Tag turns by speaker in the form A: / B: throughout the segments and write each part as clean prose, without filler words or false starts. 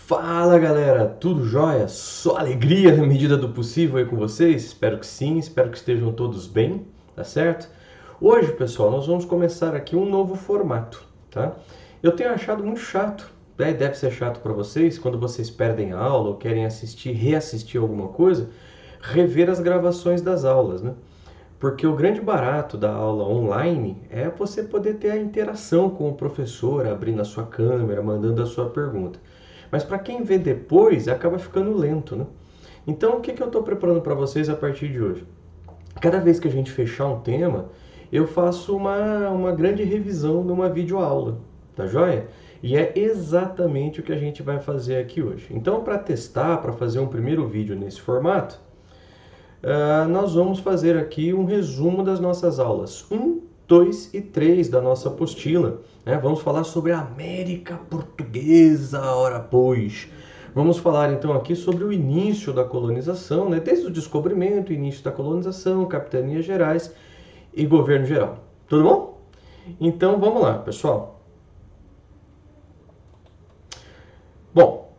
A: Fala galera, tudo jóia? Só alegria na medida do possível aí com vocês? Espero que sim, espero que estejam todos bem, tá certo? Hoje, pessoal, nós vamos começar aqui um novo formato, tá? Eu tenho achado muito chato, né? Deve ser chato para vocês, quando vocês perdem a aula ou querem assistir, reassistir alguma coisa, rever as gravações das aulas, né? Porque o grande barato da aula online é você poder ter a interação com o professor, abrindo a sua câmera, mandando a sua pergunta. Mas para quem vê depois, acaba ficando lento, né? Então, o que eu estou preparando para vocês a partir de hoje? Cada vez que a gente fechar um tema, eu faço uma grande revisão numa videoaula, tá joia? E é exatamente o que a gente vai fazer aqui hoje. Então, para testar, para fazer um primeiro vídeo nesse formato, nós vamos fazer aqui um resumo das nossas aulas 1, 2 e 3 da nossa apostila. Né? Vamos falar sobre a América Portuguesa, ora pois. Vamos falar então aqui sobre o início da colonização, né? Desde o descobrimento, início da colonização, capitanias gerais e governo geral. Tudo bom? Então vamos lá, pessoal. Bom,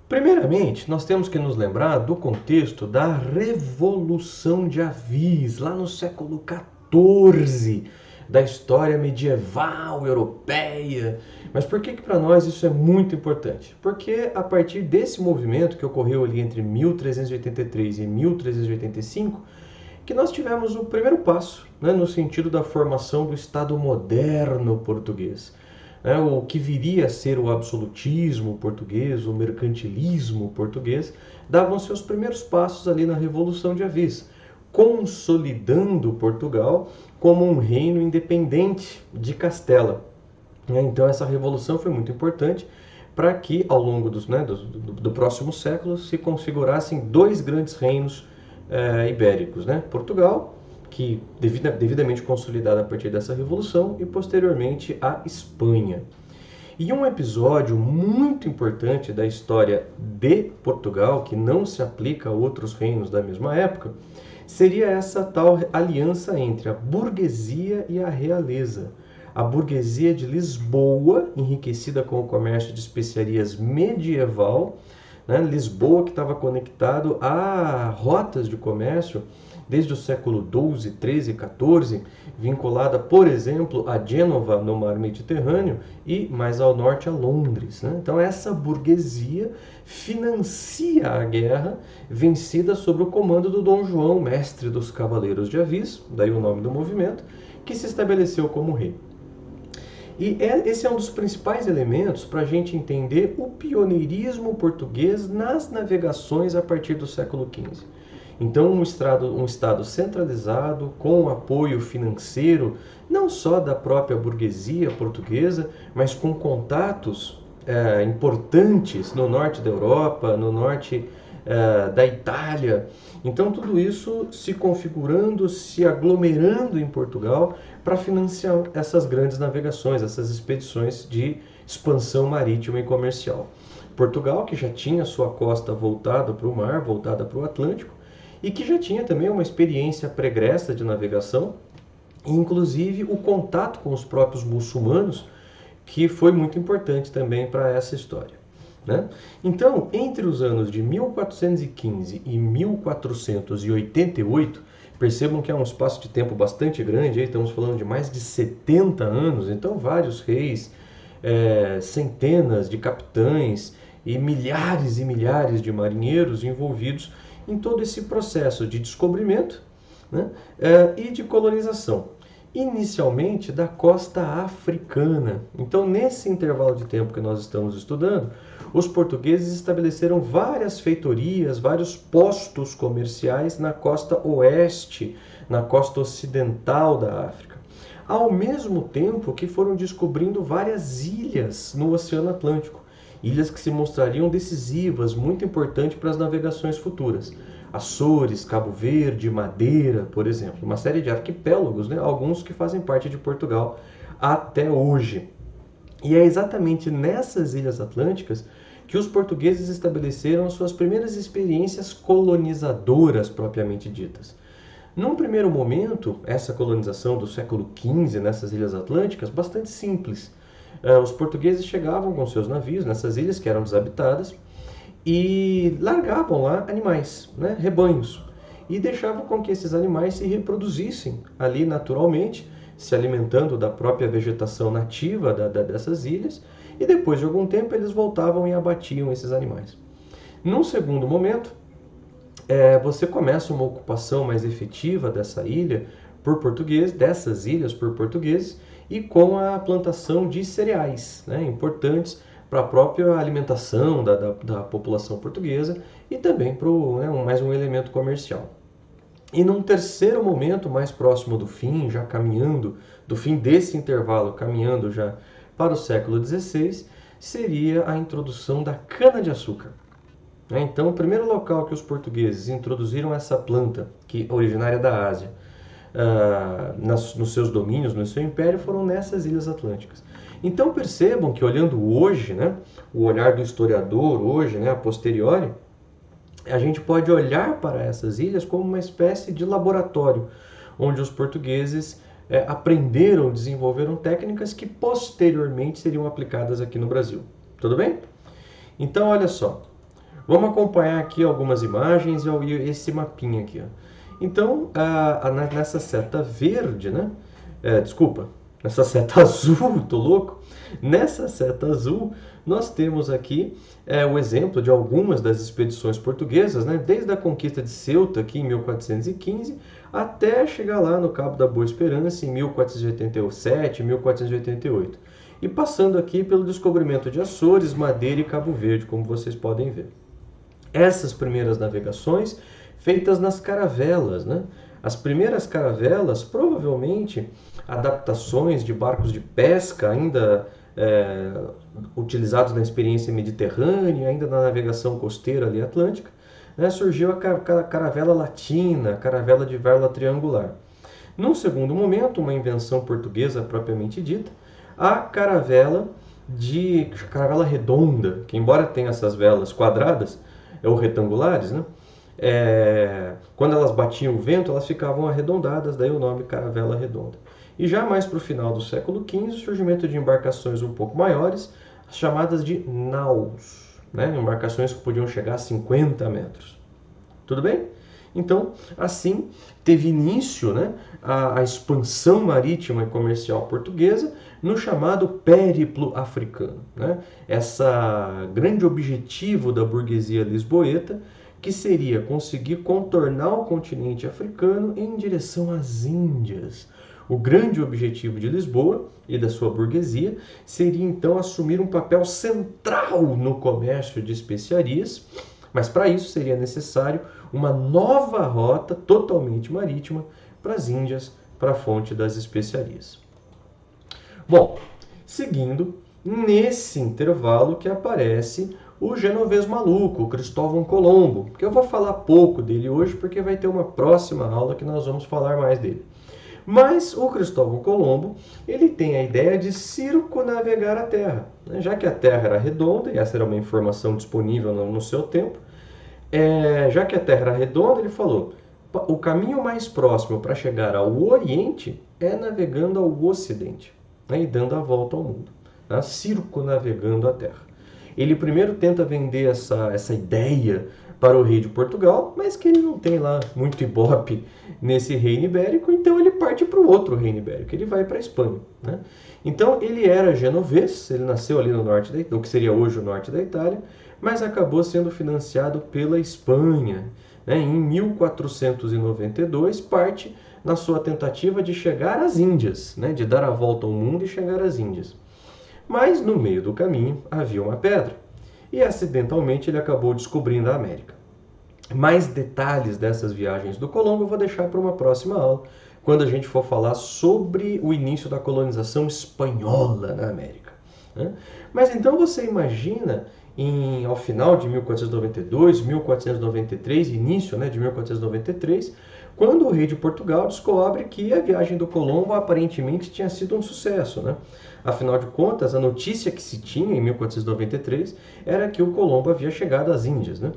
A: primeiramente, nós temos que nos lembrar do contexto da Revolução de Avis, lá no século XIV, da história medieval europeia. Mas por que para nós isso é muito importante? Porque a partir desse movimento que ocorreu ali entre 1383 e 1385, que nós tivemos o primeiro passo, né, no sentido da formação do Estado moderno português. O que viria a ser o absolutismo português, o mercantilismo português, davam seus primeiros passos ali na Revolução de Avis, consolidando Portugal como um reino independente de Castela. Então essa revolução foi muito importante para que ao longo do próximo século se configurassem dois grandes reinos ibéricos, né? Portugal, que devidamente consolidada a partir dessa revolução, e posteriormente a Espanha. E um episódio muito importante da história de Portugal, que não se aplica a outros reinos da mesma época, seria essa tal aliança entre a burguesia e a realeza. A burguesia de Lisboa, enriquecida com o comércio de especiarias medieval, né? Lisboa que estava conectado a rotas de comércio desde o século XII, XIII e XIV, vinculada, por exemplo, a Gênova no mar Mediterrâneo e mais ao norte a Londres. Né? Então essa burguesia financia a guerra vencida sob o comando do Dom João, mestre dos Cavaleiros de Avis, daí o nome do movimento, que se estabeleceu como rei. E esse é um dos principais elementos para a gente entender o pioneirismo português nas navegações a partir do século XV. Então, um Estado centralizado, com apoio financeiro, não só da própria burguesia portuguesa, mas com contatos importantes no norte da Europa, no norte da Itália. Então, tudo isso se configurando, se aglomerando em Portugal para financiar essas grandes navegações, essas expedições de expansão marítima e comercial. Portugal, que já tinha sua costa voltada para o mar, voltada para o Atlântico, e que já tinha também uma experiência pregressa de navegação, inclusive o contato com os próprios muçulmanos, que foi muito importante também para essa história. Né? Então, entre os anos de 1415 e 1488, percebam que é um espaço de tempo bastante grande, aí estamos falando de mais de 70 anos, então vários reis, centenas de capitães e milhares de marinheiros envolvidos em todo esse processo de descobrimento, né, e de colonização. Inicialmente da costa africana. Então, nesse intervalo de tempo que nós estamos estudando, os portugueses estabeleceram várias feitorias, vários postos comerciais na costa oeste, na costa ocidental da África. Ao mesmo tempo que foram descobrindo várias ilhas no Oceano Atlântico. Ilhas que se mostrariam decisivas, muito importantes para as navegações futuras. Açores, Cabo Verde, Madeira, por exemplo. Uma série de arquipélagos, né? Alguns que fazem parte de Portugal até hoje. E é exatamente nessas ilhas atlânticas que os portugueses estabeleceram suas primeiras experiências colonizadoras propriamente ditas. Num primeiro momento, essa colonização do século XV nessas ilhas atlânticas, bastante simples. Os portugueses chegavam com seus navios nessas ilhas que eram desabitadas e largavam lá animais, né, rebanhos, e deixavam com que esses animais se reproduzissem ali naturalmente, se alimentando da própria vegetação nativa dessas ilhas, e depois de algum tempo eles voltavam e abatiam esses animais. Num segundo momento, você começa uma ocupação mais efetiva dessa ilha por portugueses, dessas ilhas por portugueses, e com a plantação de cereais, né, importantes para a própria alimentação da população portuguesa e também para mais um elemento comercial. E num terceiro momento, mais próximo do fim, já caminhando, do fim desse intervalo, caminhando já para o século XVI, seria a introdução da cana-de-açúcar. Então, o primeiro local que os portugueses introduziram essa planta, que é originária da Ásia, nos seus domínios, no seu império, foram nessas ilhas atlânticas. Então percebam que olhando hoje, né, o olhar do historiador hoje, né, a posteriori, a gente pode olhar para essas ilhas como uma espécie de laboratório, onde os portugueses aprenderam, desenvolveram técnicas que posteriormente seriam aplicadas aqui no Brasil. Tudo bem? Então olha só, vamos acompanhar aqui algumas imagens e esse mapinha aqui. Ó. Então, nessa seta verde, né? Nessa seta azul, tô louco. Nessa seta azul, nós temos aqui o exemplo de algumas das expedições portuguesas, né? Desde a conquista de Ceuta, aqui em 1415, até chegar lá no Cabo da Boa Esperança, em 1487, 1488. E passando aqui pelo descobrimento de Açores, Madeira e Cabo Verde, como vocês podem ver. Essas primeiras navegações feitas nas caravelas, né? As primeiras caravelas, provavelmente adaptações de barcos de pesca, ainda utilizados na experiência mediterrânea, ainda na navegação costeira ali atlântica, né? Surgiu a caravela latina, a caravela de vela triangular. Num segundo momento, uma invenção portuguesa propriamente dita, a caravela redonda, que embora tenha essas velas quadradas ou retangulares, né? Quando elas batiam o vento, elas ficavam arredondadas, daí o nome caravela redonda. E já mais para o final do século XV, o surgimento de embarcações um pouco maiores, chamadas de naus, né? Embarcações que podiam chegar a 50 metros. Tudo bem? Então, assim, teve início, né, a expansão marítima e comercial portuguesa no chamado périplo africano, né? Esse grande objetivo da burguesia lisboeta, que seria conseguir contornar o continente africano em direção às Índias. O grande objetivo de Lisboa e da sua burguesia seria então assumir um papel central no comércio de especiarias, mas para isso seria necessário uma nova rota totalmente marítima para as Índias, para a fonte das especiarias. Bom, seguindo, nesse intervalo que aparece o genovês maluco, o Cristóvão Colombo, que eu vou falar pouco dele hoje porque vai ter uma próxima aula que nós vamos falar mais dele. Mas o Cristóvão Colombo, ele tem a ideia de circunnavegar a Terra. Já que a Terra era redonda, e essa era uma informação disponível no seu tempo, já que a Terra era redonda, ele falou, o caminho mais próximo para chegar ao Oriente é navegando ao Ocidente, né, e dando a volta ao mundo, né, circunnavegando a Terra. Ele primeiro tenta vender essa ideia para o rei de Portugal, mas que ele não tem lá muito ibope nesse reino ibérico, então ele parte para o outro reino ibérico, ele vai para a Espanha, né? Então ele era genovês, ele nasceu ali no norte no que seria hoje o norte da Itália, mas acabou sendo financiado pela Espanha, né? Em 1492 parte na sua tentativa de chegar às Índias, né? De dar a volta ao mundo e chegar às Índias. Mas no meio do caminho havia uma pedra e acidentalmente ele acabou descobrindo a América. Mais detalhes dessas viagens do Colombo eu vou deixar para uma próxima aula, quando a gente for falar sobre o início da colonização espanhola na América, né? Mas então você imagina, ao final de 1492, 1493, início, né, de 1493, quando o rei de Portugal descobre que a viagem do Colombo aparentemente tinha sido um sucesso, né? Afinal de contas, a notícia que se tinha em 1493 era que o Colombo havia chegado às Índias, né?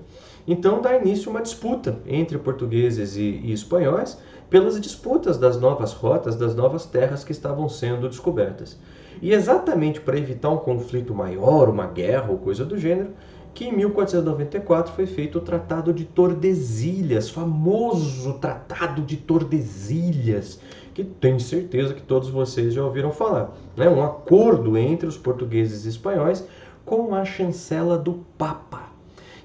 A: Então dá início uma disputa entre portugueses e espanhóis pelas disputas das novas rotas, das novas terras que estavam sendo descobertas. E exatamente para evitar um conflito maior, uma guerra ou coisa do gênero, que em 1494 foi feito o Tratado de Tordesilhas, famoso Tratado de Tordesilhas, que tenho certeza que todos vocês já ouviram falar. Né? Um acordo entre os portugueses e espanhóis com a chancela do Papa.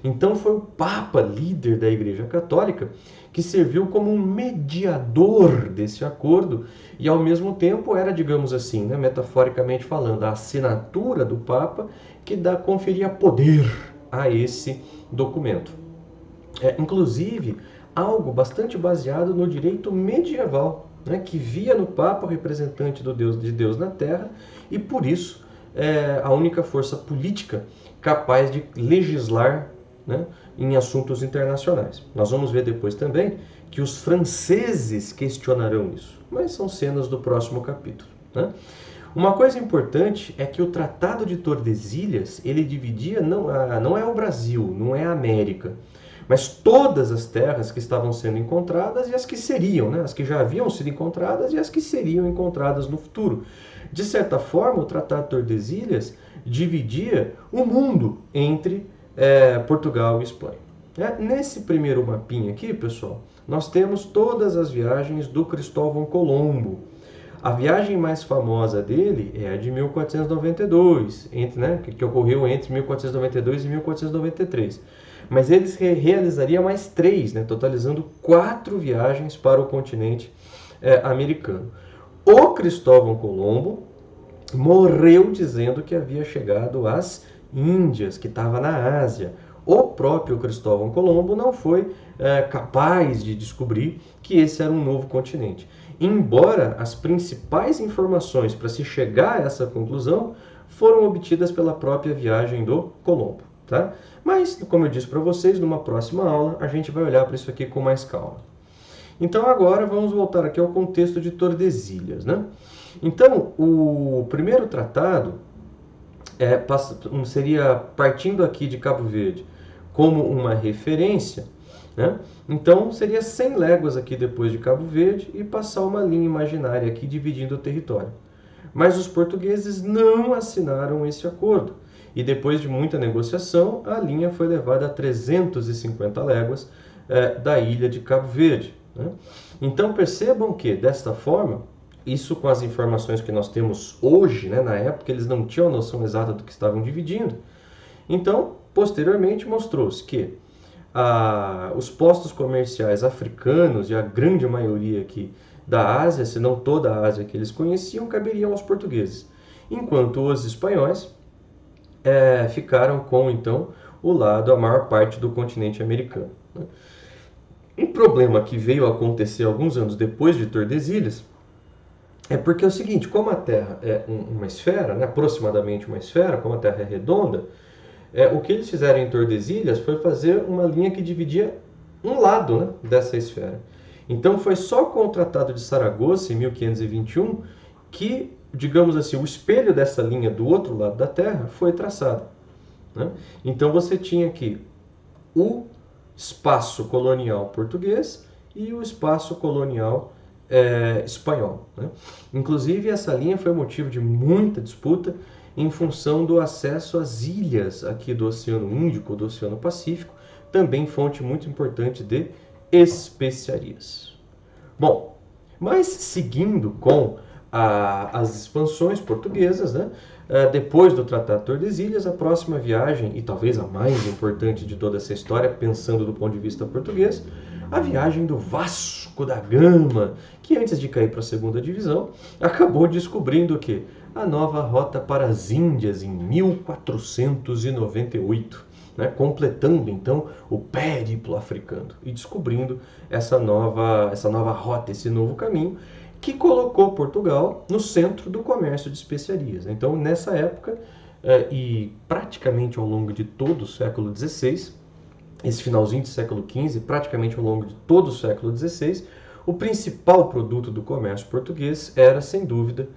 A: Então foi o Papa, líder da Igreja Católica, que serviu como um mediador desse acordo e ao mesmo tempo era, digamos assim, né, metaforicamente falando, a assinatura do Papa que conferia poder a esse documento. Inclusive, algo bastante baseado no direito medieval, né, que via no Papa o representante de Deus na Terra e por isso a única força política capaz de legislar, né, em assuntos internacionais. Nós vamos ver depois também que os franceses questionarão isso, mas são cenas do próximo capítulo. Né? Uma coisa importante é que o Tratado de Tordesilhas, ele dividia, não é o Brasil, não é a América, mas todas as terras que estavam sendo encontradas e as que seriam, né? As que já haviam sido encontradas e as que seriam encontradas no futuro. De certa forma, o Tratado de Tordesilhas dividia o mundo entre Portugal e Espanha. Nesse primeiro mapinha aqui, pessoal, nós temos todas as viagens do Cristóvão Colombo. A viagem mais famosa dele é a de 1492, que ocorreu entre 1492 e 1493. Mas ele realizaria mais 3, né, totalizando 4 viagens para o continente americano. O Cristóvão Colombo morreu dizendo que havia chegado às Índias, que estava na Ásia. O próprio Cristóvão Colombo não foi capaz de descobrir que esse era um novo continente. Embora as principais informações para se chegar a essa conclusão foram obtidas pela própria viagem do Colombo. Tá? Mas, como eu disse para vocês, numa próxima aula a gente vai olhar para isso aqui com mais calma. Então agora vamos voltar aqui ao contexto de Tordesilhas. Né? Então, o primeiro tratado seria, partindo aqui de Cabo Verde, como uma referência, né? Então seria 100 léguas aqui depois de Cabo Verde e passar uma linha imaginária aqui dividindo o território. Mas os portugueses não assinaram esse acordo. E depois de muita negociação, a linha foi levada a 350 léguas da ilha de Cabo Verde. Né? Então percebam que, desta forma, isso com as informações que nós temos hoje, né, na época eles não tinham noção exata do que estavam dividindo. Então, posteriormente, mostrou-se que os postos comerciais africanos e a grande maioria aqui da Ásia, se não toda a Ásia que eles conheciam, caberiam aos portugueses. Enquanto os espanhóis ficaram com, então, a maior parte do continente americano. Né? Um problema que veio a acontecer alguns anos depois de Tordesilhas é porque é o seguinte, como a Terra é uma esfera, né, aproximadamente uma esfera, como a Terra é redonda, o que eles fizeram em Tordesilhas foi fazer uma linha que dividia um lado, né, dessa esfera. Então foi só com o Tratado de Saragoça, em 1521, que, digamos assim, o espelho dessa linha do outro lado da Terra foi traçado. Né? Então você tinha aqui o espaço colonial português e o espaço colonial espanhol. Né? Inclusive, essa linha foi motivo de muita disputa em função do acesso às ilhas aqui do Oceano Índico, do Oceano Pacífico, também fonte muito importante de especiarias. Bom, mas seguindo com as expansões portuguesas, né? Depois do Tratado de Tordesilhas, a próxima viagem, e talvez a mais importante de toda essa história, pensando do ponto de vista português, a viagem do Vasco da Gama, que antes de cair para a segunda divisão, acabou descobrindo que a nova rota para as Índias em 1498, né, completando então o périplo africano e descobrindo essa nova rota, esse novo caminho, que colocou Portugal no centro do comércio de especiarias. Então, nessa época, e praticamente ao longo de todo o século XVI, esse finalzinho do século XV, praticamente ao longo de todo o século XVI, o principal produto do comércio português eram sem dúvida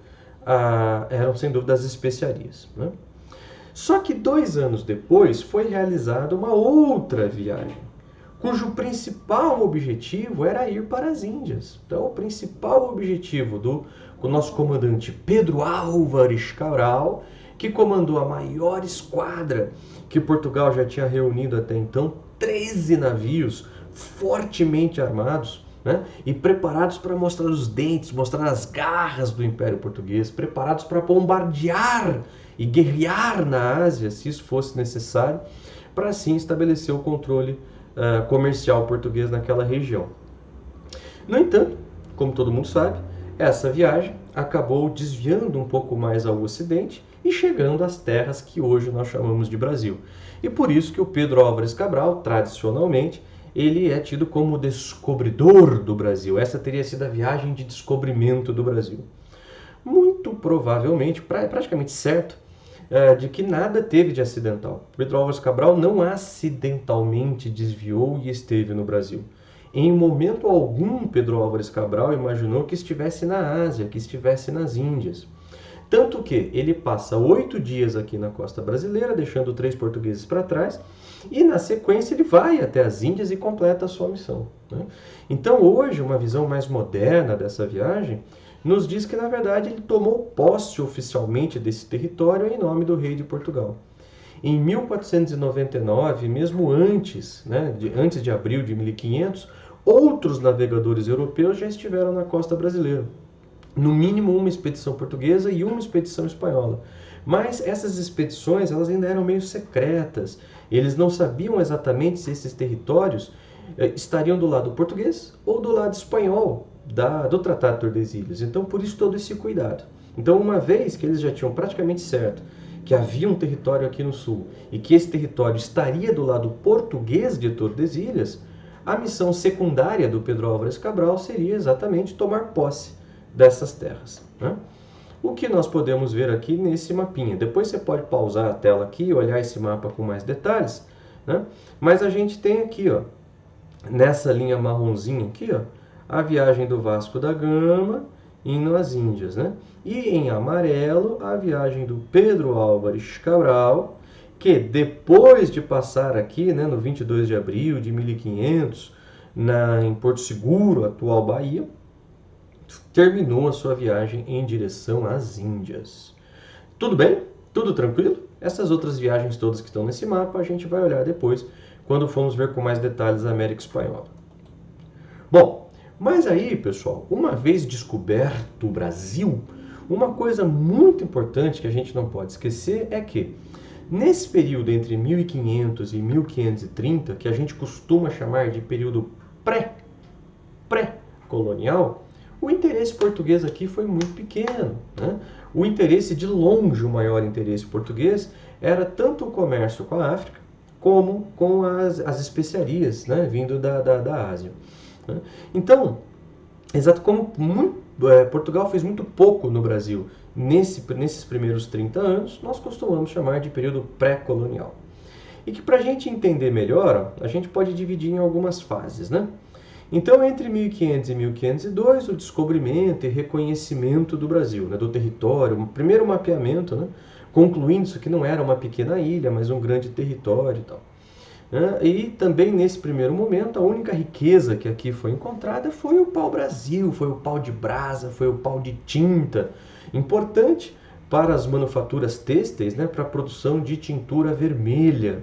A: as especiarias. Né? Só que 2 anos depois foi realizada uma outra viagem, cujo principal objetivo era ir para as Índias. Então, o principal objetivo do com o nosso comandante Pedro Álvares Cabral, que comandou a maior esquadra que Portugal já tinha reunido até então, 13 navios fortemente armados, né, e preparados para mostrar os dentes, mostrar as garras do Império Português, preparados para bombardear e guerrear na Ásia, se isso fosse necessário, para assim estabelecer o controle comercial português naquela região. No entanto, como todo mundo sabe, essa viagem acabou desviando um pouco mais ao ocidente e chegando às terras que hoje nós chamamos de Brasil. E por isso que o Pedro Álvares Cabral, tradicionalmente, ele é tido como o descobridor do Brasil. Essa teria sido a viagem de descobrimento do Brasil. Muito provavelmente, praticamente certo, de que nada teve de acidental. Pedro Álvares Cabral não acidentalmente desviou e esteve no Brasil. Em momento algum, Pedro Álvares Cabral imaginou que estivesse na Ásia, que estivesse nas Índias. Tanto que ele passa 8 dias aqui na costa brasileira, deixando 3 portugueses para trás, e na sequência ele vai até as Índias e completa a sua missão, né? Então hoje, uma visão mais moderna dessa viagem nos diz que na verdade ele tomou posse oficialmente desse território em nome do rei de Portugal. Em 1499, mesmo antes, né, antes de abril de 1500, outros navegadores europeus já estiveram na costa brasileira. No mínimo uma expedição portuguesa e uma expedição espanhola. Mas essas expedições elas ainda eram meio secretas. Eles não sabiam exatamente se esses territórios estariam do lado português ou do lado espanhol do Tratado de Tordesilhas. Então, por isso todo esse cuidado. Então, uma vez que eles já tinham praticamente certo que havia um território aqui no sul e que esse território estaria do lado português de Tordesilhas, a missão secundária do Pedro Álvares Cabral seria exatamente tomar posse dessas terras, né? O que nós podemos ver aqui nesse mapinha. Depois você pode pausar a tela aqui e olhar esse mapa com mais detalhes, né? Mas a gente tem aqui, ó, nessa linha marronzinha aqui, ó, a viagem do Vasco da Gama indo às Índias, né? E em amarelo, a viagem do Pedro Álvares Cabral, que depois de passar aqui, né, no 22 de abril de 1500, em Porto Seguro, atual Bahia, terminou a sua viagem em direção às Índias. Tudo bem? Tudo tranquilo? Essas outras viagens todas que estão nesse mapa a gente vai olhar depois, quando formos ver com mais detalhes a América Espanhola. Bom, mas aí, pessoal, uma vez descoberto o Brasil, uma coisa muito importante que a gente não pode esquecer é que, nesse período entre 1500 e 1530, que a gente costuma chamar de período pré-colonial, o interesse português aqui foi muito pequeno, né? O interesse, de longe, o maior interesse português, era tanto o comércio com a África, como com as especiarias, né, vindo da Ásia, né? Então, exato como Portugal fez muito pouco no Brasil nesses primeiros 30 anos, nós costumamos chamar de período pré-colonial. E que para a gente entender melhor, a gente pode dividir em algumas fases, né? Então, entre 1500 e 1502, o descobrimento e reconhecimento do Brasil, né, do território, o primeiro mapeamento, né, concluindo isso que não era uma pequena ilha, mas um grande território e tal. E também nesse primeiro momento, a única riqueza que aqui foi encontrada foi o pau-brasil, foi o pau de brasa, foi o pau de tinta, importante para as manufaturas têxteis, né, para a produção de tintura vermelha.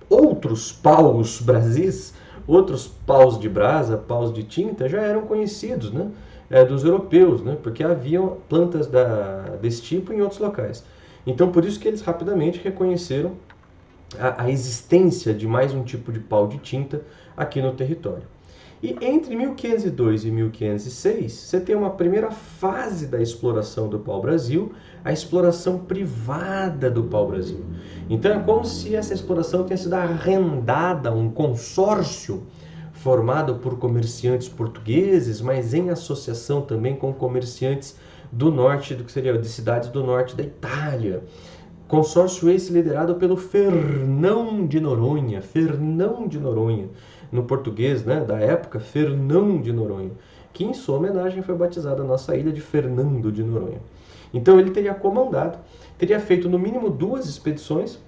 A: Outros paus brasis, outros paus de brasa, paus de tinta, já eram conhecidos, né, dos europeus, né, porque haviam plantas desse tipo em outros locais. Então, por isso que eles rapidamente reconheceram a existência de mais um tipo de pau de tinta aqui no território. E entre 1502 e 1506, você tem uma primeira fase da exploração do pau-brasil, a exploração privada do pau-brasil. Então é como se essa exploração tenha sido arrendada a um consórcio formado por comerciantes portugueses, mas em associação também com comerciantes do norte, do que seria de cidades do norte da Itália. Consórcio esse liderado pelo Fernão de Noronha, no português, né, da época, Fernão de Noronha, que em sua homenagem foi batizada a nossa ilha de Fernando de Noronha. Então ele teria comandado, teria feito no mínimo 2 expedições,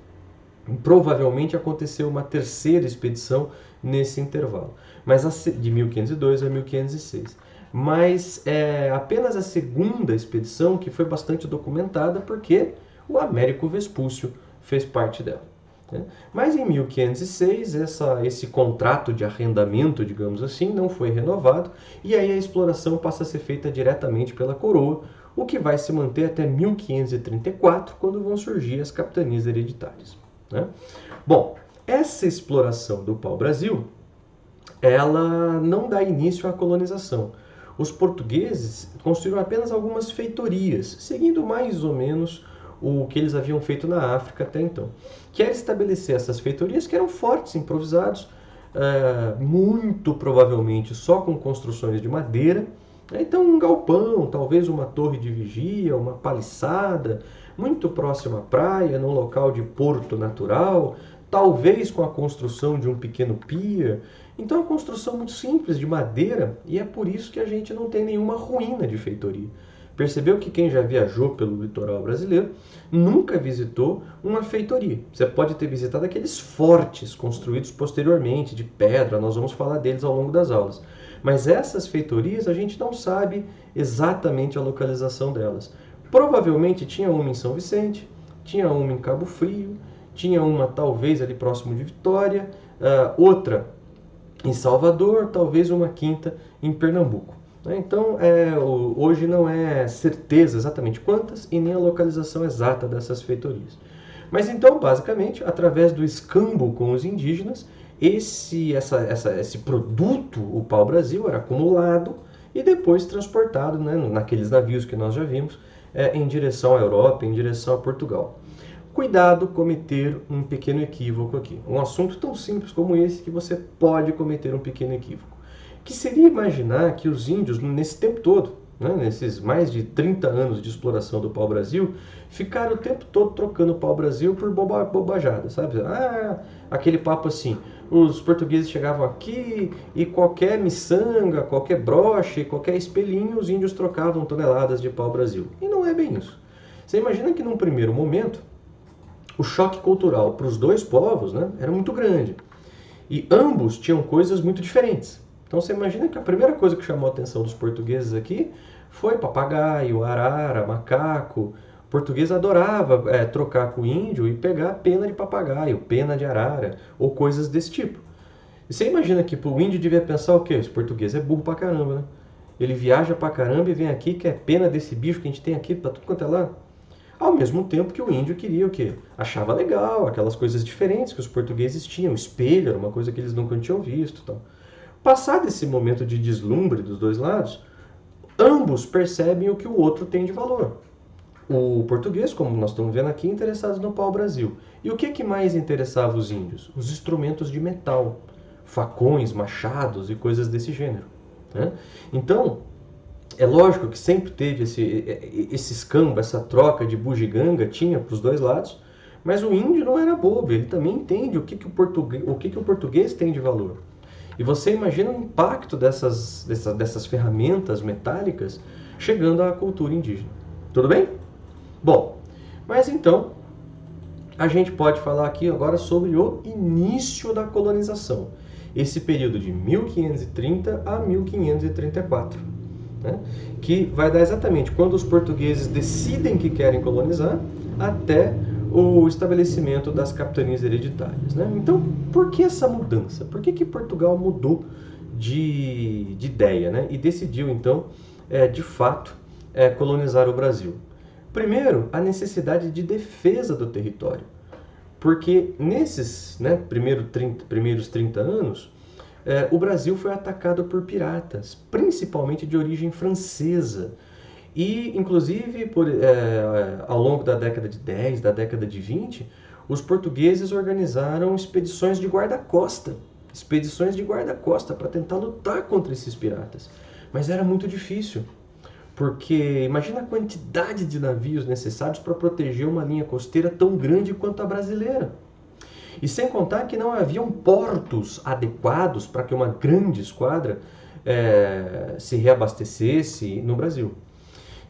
A: provavelmente aconteceu uma terceira expedição nesse intervalo, mas de 1502 a 1506. mas é apenas a segunda expedição que foi bastante documentada porque o Américo Vespúcio fez parte dela. Né? Mas em 1506 esse contrato de arrendamento, digamos assim, não foi renovado e aí a exploração passa a ser feita diretamente pela coroa, o que vai se manter até 1534, quando vão surgir as capitanias hereditárias. Né? Bom, essa exploração do pau-brasil, ela não dá início à colonização. Os portugueses construíram apenas algumas feitorias, seguindo mais ou menos o que eles haviam feito na África até então. Que era estabelecer essas feitorias que eram fortes, improvisados, muito provavelmente só com construções de madeira. Então um galpão, talvez uma torre de vigia, uma paliçada, muito próxima à praia, num local de porto natural, talvez com a construção de um pequeno pier. Então, é uma construção muito simples, de madeira, e é por isso que a gente não tem nenhuma ruína de feitoria. Percebeu que quem já viajou pelo litoral brasileiro nunca visitou uma feitoria. Você pode ter visitado aqueles fortes construídos posteriormente, de pedra, nós vamos falar deles ao longo das aulas. Mas essas feitorias a gente não sabe exatamente a localização delas. Provavelmente tinha uma em São Vicente, tinha uma em Cabo Frio, tinha uma talvez ali próximo de Vitória, outra em Salvador, talvez uma quinta em Pernambuco. Então, hoje não é certeza exatamente quantas e nem a localização exata dessas feitorias. Mas então, basicamente, através do escambo com os indígenas, esse produto, o pau-brasil, era acumulado e depois transportado, né, naqueles navios que nós já vimos, em direção à Europa, em direção a Portugal. Cuidado cometer um pequeno equívoco aqui. Um assunto tão simples como esse que você pode cometer um pequeno equívoco. Que seria imaginar que os índios, nesse tempo todo, né, nesses mais de 30 anos de exploração do pau-brasil, ficaram o tempo todo trocando o pau-brasil por bobajada, sabe? Aquele papo assim, os portugueses chegavam aqui e qualquer miçanga, qualquer broche, qualquer espelhinho, os índios trocavam toneladas de pau-brasil. E não é bem isso. Você imagina que num primeiro momento, o choque cultural para os dois povos, né, era muito grande. E ambos tinham coisas muito diferentes. Então você imagina que a primeira coisa que chamou a atenção dos portugueses aqui foi papagaio, arara, macaco. O português adorava trocar com o índio e pegar pena de papagaio, pena de arara ou coisas desse tipo. E você imagina que o índio devia pensar o quê? Esse português é burro pra caramba, né? Ele viaja pra caramba e vem aqui, quer pena desse bicho que a gente tem aqui pra tudo quanto é lado. Ao mesmo tempo que o índio queria o quê? Achava legal, aquelas coisas diferentes que os portugueses tinham. O espelho era uma coisa que eles nunca tinham visto. Tal. Passado esse momento de deslumbre dos dois lados, ambos percebem o que o outro tem de valor. O português, como nós estamos vendo aqui, interessados no pau-brasil. E o que mais interessava os índios? Os instrumentos de metal, facões, machados e coisas desse gênero. Né? Então, é lógico que sempre teve esse escambo, essa troca de bugiganga, tinha para os dois lados, mas o índio não era bobo, ele também entende o que o português tem de valor. E você imagina o impacto dessas ferramentas metálicas chegando à cultura indígena. Tudo bem? Bom, mas então a gente pode falar aqui agora sobre o início da colonização, esse período de 1530 a 1534. Né? Que vai dar exatamente quando os portugueses decidem que querem colonizar até o estabelecimento das capitanias hereditárias. Né? Então, por que essa mudança? Por que Portugal mudou de ideia, né? E decidiu, então, de fato, colonizar o Brasil? Primeiro, a necessidade de defesa do território. Porque nesses primeiros 30 anos, o Brasil foi atacado por piratas, principalmente de origem francesa. E, inclusive, ao longo da década de 10, da década de 20, os portugueses organizaram expedições de guarda-costa para tentar lutar contra esses piratas. Mas era muito difícil, porque imagina a quantidade de navios necessários para proteger uma linha costeira tão grande quanto a brasileira. E sem contar que não haviam portos adequados para que uma grande esquadra se reabastecesse no Brasil.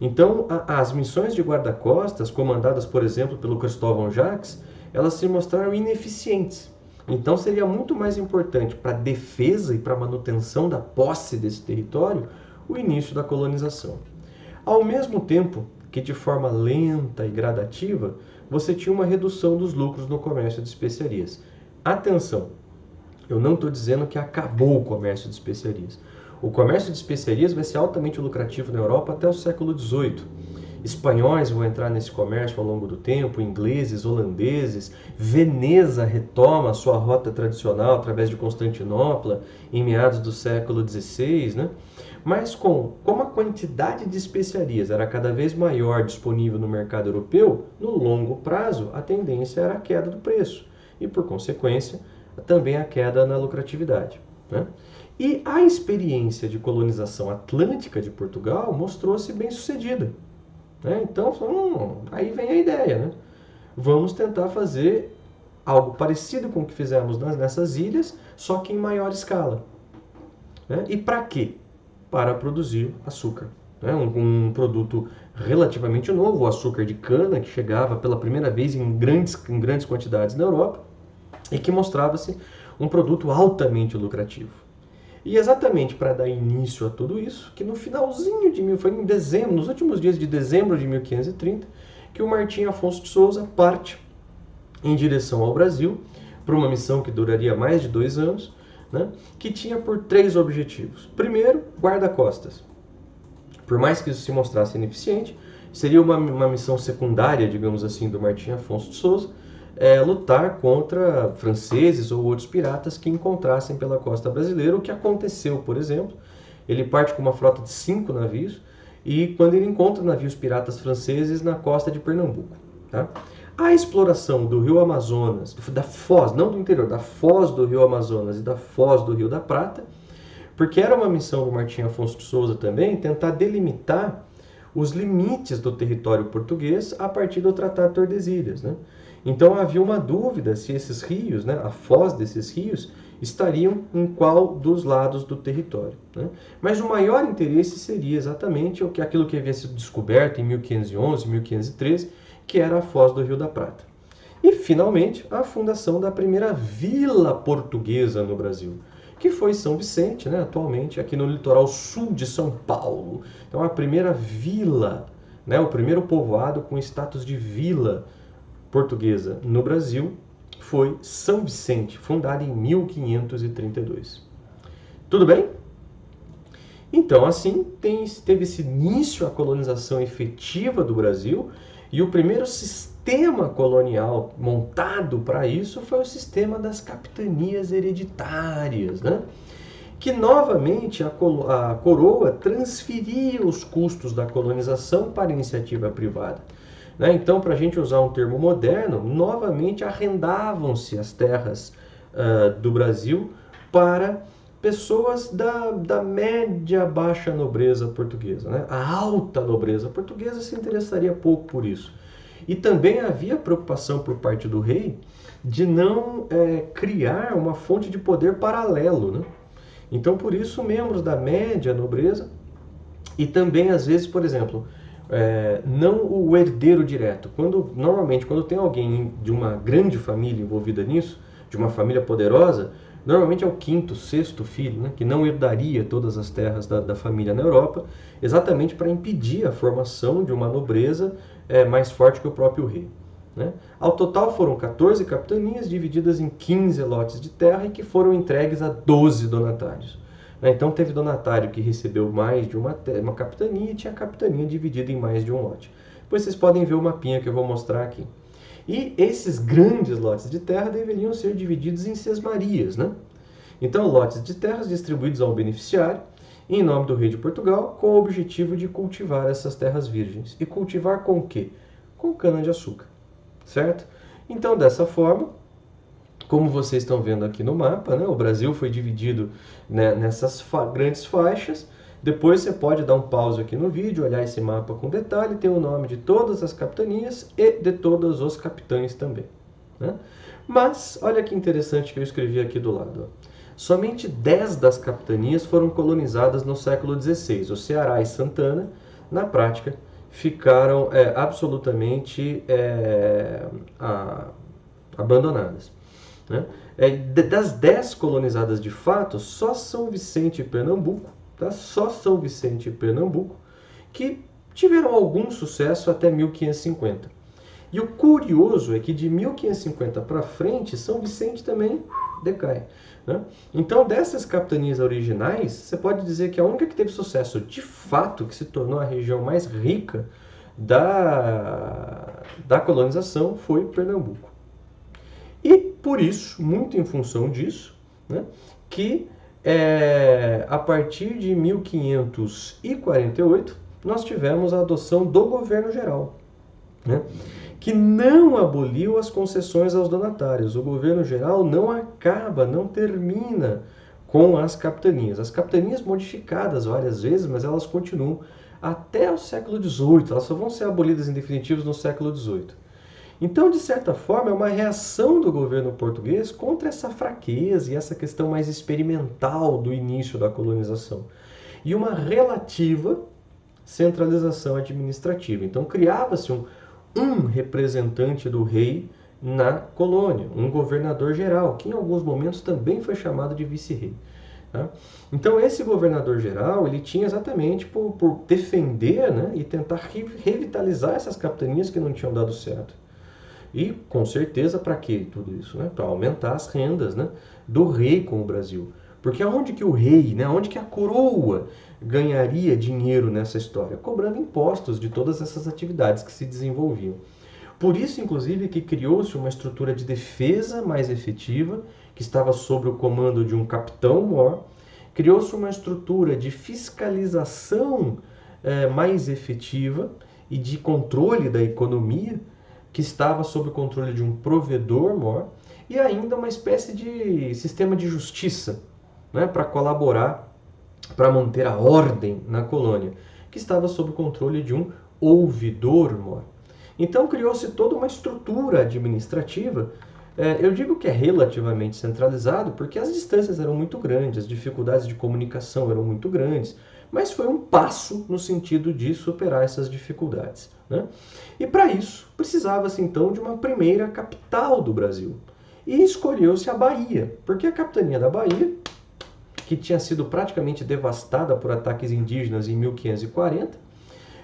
A: Então, as missões de guarda-costas, comandadas, por exemplo, pelo Cristóvão Jacques, elas se mostraram ineficientes. Então, seria muito mais importante para a defesa e para a manutenção da posse desse território o início da colonização. Ao mesmo tempo que, de forma lenta e gradativa, você tinha uma redução dos lucros no comércio de especiarias. Atenção, eu não estou dizendo que acabou o comércio de especiarias. O comércio de especiarias vai ser altamente lucrativo na Europa até o século XVIII. Espanhóis vão entrar nesse comércio ao longo do tempo, ingleses, holandeses. Veneza retoma a sua rota tradicional através de Constantinopla em meados do século XVI, né? Mas como a quantidade de especiarias era cada vez maior disponível no mercado europeu, no longo prazo a tendência era a queda do preço e, por consequência, também a queda na lucratividade, né? E a experiência de colonização atlântica de Portugal mostrou-se bem sucedida, né? Então, aí vem a ideia, né? Vamos tentar fazer algo parecido com o que fizemos nessas ilhas, só que em maior escala, né? E para quê? Para produzir açúcar, né? Um produto relativamente novo, o açúcar de cana, que chegava pela primeira vez em grandes quantidades na Europa e que mostrava-se um produto altamente lucrativo. E exatamente para dar início a tudo isso, que no finalzinho foi em dezembro, nos últimos dias de dezembro de 1530, que o Martim Afonso de Souza parte em direção ao Brasil para uma missão que duraria mais de 2 anos, né, que tinha por 3 objetivos. Primeiro, guarda-costas. Por mais que isso se mostrasse ineficiente, seria uma missão secundária, digamos assim, do Martim Afonso de Souza, lutar contra franceses ou outros piratas que encontrassem pela costa brasileira, o que aconteceu, por exemplo. Ele parte com uma frota de 5 navios e quando ele encontra navios piratas franceses na costa de Pernambuco, tá? A exploração do rio Amazonas, da foz, não do interior, da foz do rio Amazonas e da foz do rio da Prata, porque era uma missão do Martim Afonso de Souza também tentar delimitar os limites do território português a partir do Tratado de Tordesilhas, né? Então havia uma dúvida se esses rios, né, a foz desses rios, estariam em qual dos lados do território, né? Mas o maior interesse seria exatamente aquilo que havia sido descoberto em 1511, 1513, que era a foz do Rio da Prata. E, finalmente, a fundação da primeira vila portuguesa no Brasil, que foi São Vicente, né, atualmente aqui no litoral sul de São Paulo. Então, a primeira vila, né, o primeiro povoado com status de vila portuguesa no Brasil foi São Vicente, fundada em 1532. Tudo bem? Então, assim, teve esse início a colonização efetiva do Brasil e o primeiro sistema colonial montado para isso foi o sistema das capitanias hereditárias, né? Que novamente a coroa transferia os custos da colonização para a iniciativa privada. Então, para a gente usar um termo moderno, novamente arrendavam-se as terras do Brasil para pessoas da média baixa nobreza portuguesa, né? A alta nobreza portuguesa se interessaria pouco por isso. E também havia preocupação por parte do rei de não criar uma fonte de poder paralelo, né? Então, por isso, membros da média nobreza e também, às vezes, por exemplo, não o herdeiro direto. Normalmente, quando tem alguém de uma grande família envolvida nisso, de uma família poderosa, normalmente é o 5º, 6º filho, né, que não herdaria todas as terras da família na Europa, exatamente para impedir a formação de uma nobreza mais forte que o próprio rei, né? Ao total foram 14 capitanias divididas em 15 lotes de terra e que foram entregues a 12 donatários. Então teve donatário que recebeu mais de uma capitania e tinha capitania dividida em mais de um lote. Depois vocês podem ver o mapinha que eu vou mostrar aqui. E esses grandes lotes de terra deveriam ser divididos em sesmarias, né? Então lotes de terras distribuídos ao beneficiário em nome do rei de Portugal com o objetivo de cultivar essas terras virgens. E cultivar com o quê? Com cana-de-açúcar, certo? Então dessa forma, como vocês estão vendo aqui no mapa, né, o Brasil foi dividido, né, nessas grandes faixas. Depois você pode dar um pause aqui no vídeo, olhar esse mapa com detalhe, tem o nome de todas as capitanias e de todos os capitães também, né? Mas, olha que interessante que eu escrevi aqui do lado. Ó. Somente 10 das capitanias foram colonizadas no século XVI. O Ceará e Santana, na prática, ficaram absolutamente abandonadas, né? Das 10 colonizadas de fato, só São Vicente e Pernambuco tá? Só São Vicente e Pernambuco, que tiveram algum sucesso até 1550. E o curioso é que de 1550 para frente, São Vicente também decai, né? Então, dessas capitanias originais, você pode dizer que a única que teve sucesso de fato, que se tornou a região mais rica da colonização, foi Pernambuco. E por isso, muito em função disso, né, que a partir de 1548 nós tivemos a adoção do governo geral, né, que não aboliu as concessões aos donatários. O governo geral não acaba, não termina com as capitanias. As capitanias modificadas várias vezes, mas elas continuam até o século XVIII. Elas só vão ser abolidas em definitivo no século XVIII. Então, de certa forma, é uma reação do governo português contra essa fraqueza e essa questão mais experimental do início da colonização. E uma relativa centralização administrativa. Então, criava-se um representante do rei na colônia, um governador geral, que em alguns momentos também foi chamado de vice-rei. Tá? Então, esse governador geral, ele tinha exatamente por defender, né, e tentar revitalizar essas capitanias que não tinham dado certo. E, com certeza, para que tudo isso? Né? Para aumentar as rendas, né, do rei com o Brasil. Porque aonde que o rei, né, aonde que a coroa ganharia dinheiro nessa história? Cobrando impostos de todas essas atividades que se desenvolviam. Por isso, inclusive, que criou-se uma estrutura de defesa mais efetiva, que estava sob o comando de um capitão-mor. Criou-se uma estrutura de fiscalização mais efetiva e de controle da economia, que estava sob o controle de um provedor-mor, e ainda uma espécie de sistema de justiça, né, para colaborar, para manter a ordem na colônia, que estava sob o controle de um ouvidor-mor. Então criou-se toda uma estrutura administrativa. Eu digo que é relativamente centralizado porque as distâncias eram muito grandes, as dificuldades de comunicação eram muito grandes, mas foi um passo no sentido de superar essas dificuldades, né? E para isso precisava-se então de uma primeira capital do Brasil. E escolheu-se a Bahia, porque a capitania da Bahia, que tinha sido praticamente devastada por ataques indígenas em 1540,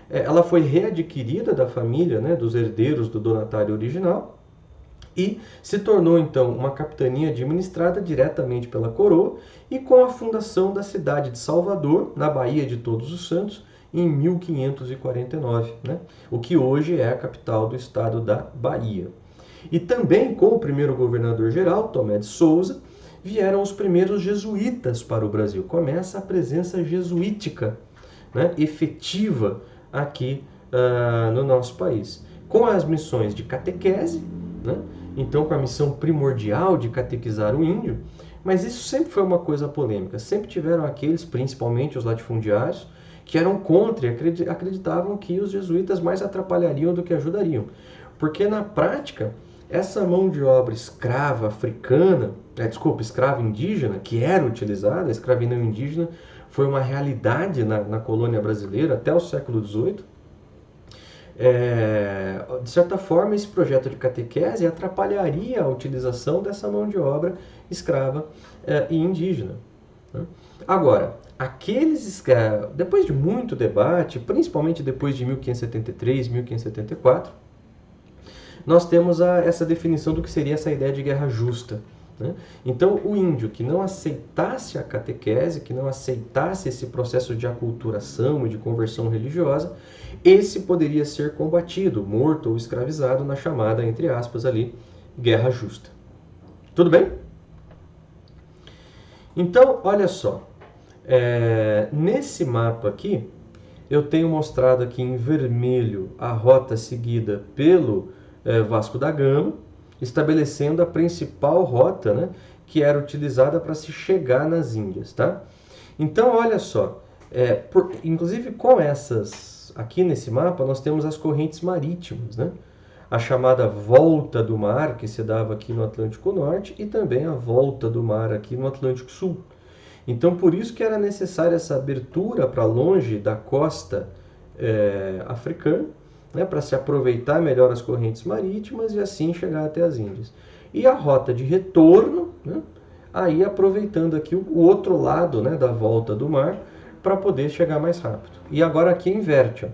A: ela foi readquirida da família, né, dos herdeiros do donatário original, e se tornou então uma capitania administrada diretamente pela coroa, e com a fundação da cidade de Salvador, na Baía de Todos os Santos, em 1549, né? O que hoje é a capital do estado da Bahia. E também com o primeiro governador-geral, Tomé de Souza, vieram os primeiros jesuítas para o Brasil. Começa a presença jesuítica, né, efetiva aqui no nosso país, com as missões de catequese, né? Então com a missão primordial de catequizar o índio, mas isso sempre foi uma coisa polêmica. Sempre tiveram aqueles, principalmente os latifundiários, que eram contra e acreditavam que os jesuítas mais atrapalhariam do que ajudariam. Porque na prática, essa mão de obra escrava africana, escrava indígena, que era utilizada, a escravidão indígena foi uma realidade na colônia brasileira até o século XVIII. De certa forma, esse projeto de catequese atrapalharia a utilização dessa mão de obra escrava e indígena, né? Agora, depois de muito debate, principalmente depois de 1573, 1574, nós temos essa definição do que seria essa ideia de guerra justa, né? Então, o índio que não aceitasse a catequese, que não aceitasse esse processo de aculturação e de conversão religiosa, esse poderia ser combatido, morto ou escravizado na chamada, entre aspas, ali, guerra justa. Tudo bem? Então, olha só. Nesse mapa aqui, eu tenho mostrado aqui em vermelho a rota seguida pelo Vasco da Gama, estabelecendo a principal rota, né, que era utilizada para se chegar nas Índias, tá? Então, olha só, inclusive com essas, aqui nesse mapa, nós temos as correntes marítimas, né? A chamada volta do mar, que se dava aqui no Atlântico Norte, e também a volta do mar aqui no Atlântico Sul. Então, por isso que era necessária essa abertura para longe da costa africana, né, para se aproveitar melhor as correntes marítimas e assim chegar até as Índias. E a rota de retorno, né, aí aproveitando aqui o outro lado, né, da volta do mar, para poder chegar mais rápido. E agora aqui inverte.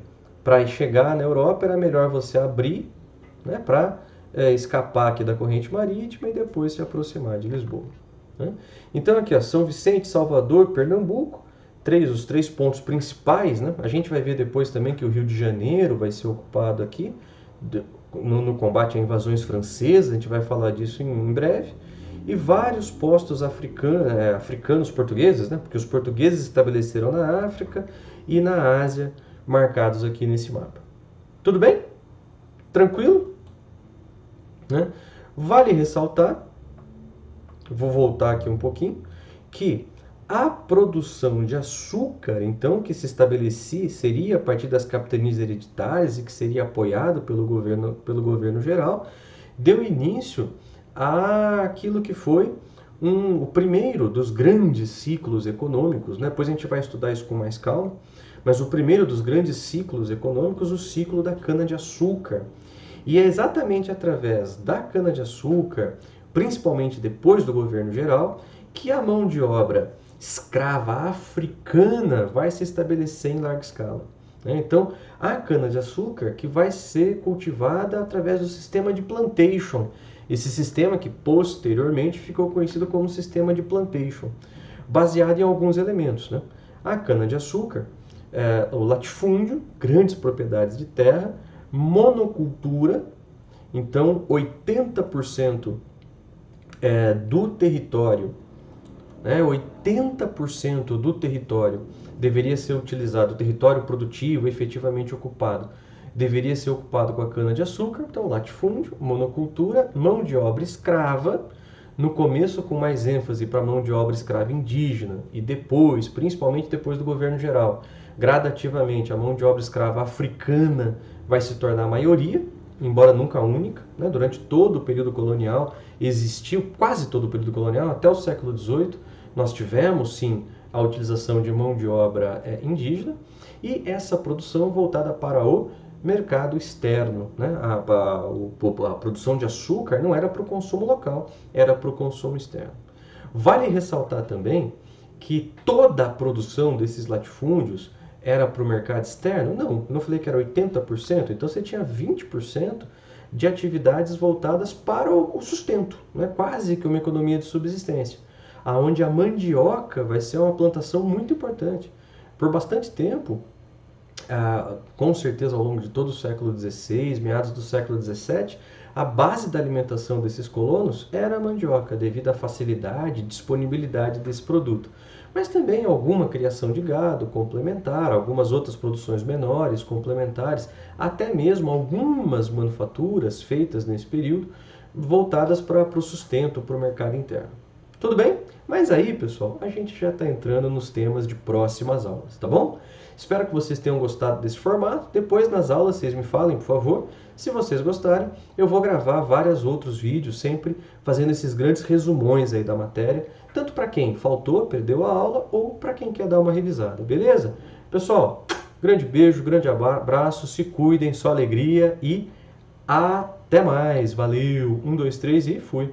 A: Para chegar na Europa era melhor você abrir, né, para escapar aqui da corrente marítima e depois se aproximar de Lisboa. Né? Então aqui, ó, São Vicente, Salvador, Pernambuco, os três pontos principais. Né? A gente vai ver depois também que o Rio de Janeiro vai ser ocupado aqui no combate a invasões francesas, a gente vai falar disso em breve. E vários postos africanos portugueses, né? Porque os portugueses estabeleceram na África e na Ásia, marcados aqui nesse mapa. Tudo bem? Tranquilo? Né? Vale ressaltar, vou voltar aqui um pouquinho, que a produção de açúcar, então, que se estabelecia, seria a partir das capitanias hereditárias e que seria apoiado pelo governo geral, deu início àquilo que foi o primeiro dos grandes ciclos econômicos, né? Depois a gente vai estudar isso com mais calma, mas o primeiro dos grandes ciclos econômicos, o ciclo da cana-de-açúcar. E é exatamente através da cana-de-açúcar, principalmente depois do governo geral, que a mão de obra escrava africana vai se estabelecer em larga escala. Então, a cana-de-açúcar que vai ser cultivada através do sistema de plantation. Esse sistema que posteriormente ficou conhecido como sistema de plantation, baseado em alguns elementos. Né? A cana-de-açúcar, o latifúndio, grandes propriedades de terra, monocultura, então 80% do território, 80% do território deveria ser utilizado, o território produtivo efetivamente ocupado, deveria ser ocupado com a cana-de-açúcar, então latifúndio, monocultura, mão de obra escrava, no começo com mais ênfase para a mão de obra escrava indígena, e depois, principalmente depois do governo geral, gradativamente a mão de obra escrava africana vai se tornar a maioria, embora nunca única. Né? Durante todo o período colonial, existiu quase todo o período colonial, até o século XVIII, nós tivemos sim a utilização de mão de obra indígena, e essa produção voltada para o mercado externo. Né? A produção de açúcar não era para o consumo local, era para o consumo externo. Vale ressaltar também que toda a produção desses latifúndios era para o mercado externo? Não, não falei que era 80%, então você tinha 20% de atividades voltadas para o sustento, né? Quase que uma economia de subsistência, aonde a mandioca vai ser uma plantação muito importante. Por bastante tempo, com certeza ao longo de todo o século XVI, meados do século XVII, a base da alimentação desses colonos era a mandioca, devido à facilidade e disponibilidade desse produto. Mas também alguma criação de gado complementar, algumas outras produções menores, complementares, até mesmo algumas manufaturas feitas nesse período, voltadas para o sustento, para o mercado interno. Tudo bem? Mas aí, pessoal, a gente já está entrando nos temas de próximas aulas, tá bom? Espero que vocês tenham gostado desse formato. Depois, nas aulas, vocês me falem, por favor. Se vocês gostarem, eu vou gravar vários outros vídeos, sempre fazendo esses grandes resumões aí da matéria, tanto para quem faltou, perdeu a aula, ou para quem quer dar uma revisada, beleza? Pessoal, grande beijo, grande abraço, se cuidem, só alegria e até mais. Valeu! 1, 2, 3 e fui!